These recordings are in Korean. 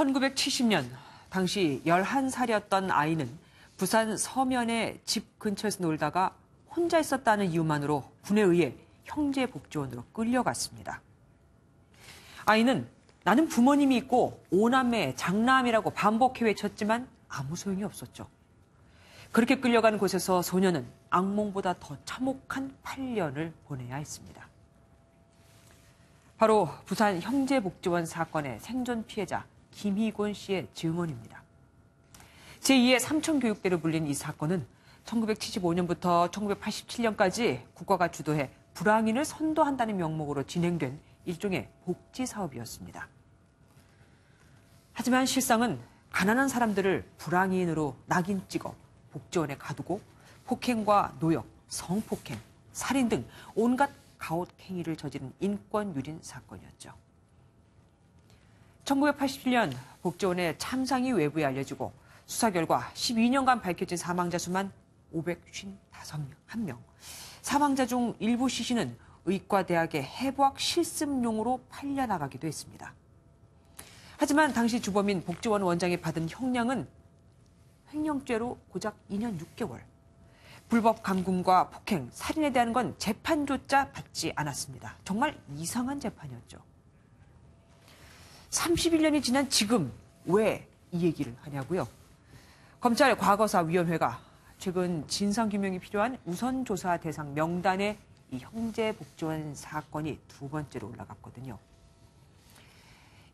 1970년 당시 11살이었던 아이는 부산 서면의 집 근처에서 놀다가 혼자 있었다는 이유만으로 군에 의해 형제복지원으로 끌려갔습니다. 아이는 나는 부모님이 있고 오남매, 장남이라고 반복해 외쳤지만 아무 소용이 없었죠. 그렇게 끌려간 곳에서 소녀는 악몽보다 더 참혹한 8년을 보내야 했습니다. 바로 부산 형제복지원 사건의 생존 피해자 김희곤 씨의 증언입니다. 제2의 삼천교육대로 불린 이 사건은 1975년부터 1987년까지 국가가 주도해 불황인을 선도한다는 명목으로 진행된 일종의 복지 사업이었습니다. 하지만 실상은 가난한 사람들을 불황인으로 낙인 찍어 복지원에 가두고 폭행과 노역, 성폭행, 살인 등 온갖 가혹행위를 저지른 인권유린 사건이었죠. 1987년 복지원의 참상이 외부에 알려지고 수사 결과 12년간 밝혀진 사망자 수만 551명. 사망자 중 일부 시신은 의과대학의 해부학 실습용으로 팔려나가기도 했습니다. 하지만 당시 주범인 복지원 원장이 받은 형량은 횡령죄로 고작 2년 6개월. 불법 감금과 폭행, 살인에 대한 건 재판조차 받지 않았습니다. 정말 이상한 재판이었죠. 31년이 지난 지금 왜 이 얘기를 하냐고요? 검찰 과거사위원회가 최근 진상규명이 필요한 우선조사 대상 명단에 이 형제복지원 사건이 두 번째로 올라갔거든요.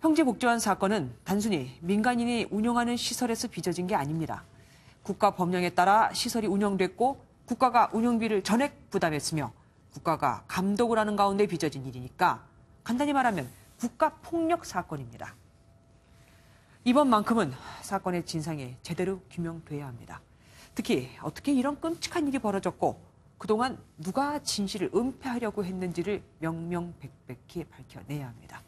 형제복지원 사건은 단순히 민간인이 운영하는 시설에서 빚어진 게 아닙니다. 국가 법령에 따라 시설이 운영됐고 국가가 운영비를 전액 부담했으며 국가가 감독을 하는 가운데 빚어진 일이니까 간단히 말하면 국가폭력 사건입니다. 이번만큼은 사건의 진상이 제대로 규명돼야 합니다. 특히 어떻게 이런 끔찍한 일이 벌어졌고 그동안 누가 진실을 은폐하려고 했는지를 명명백백히 밝혀내야 합니다.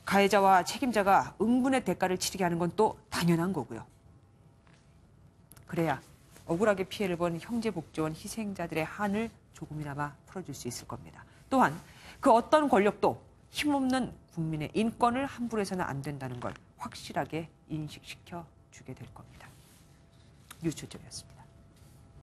가해자와 책임자가 응분의 대가를 치르게 하는 건 또 당연한 거고요. 그래야 억울하게 피해를 본 형제복지원 희생자들의 한을 조금이나마 풀어줄 수 있을 겁니다. 또한 그 어떤 권력도 힘없는 국민의 인권을 함부로 해서는 안 된다는 걸 확실하게 인식시켜 주게 될 겁니다. 뉴스초점이었습니다.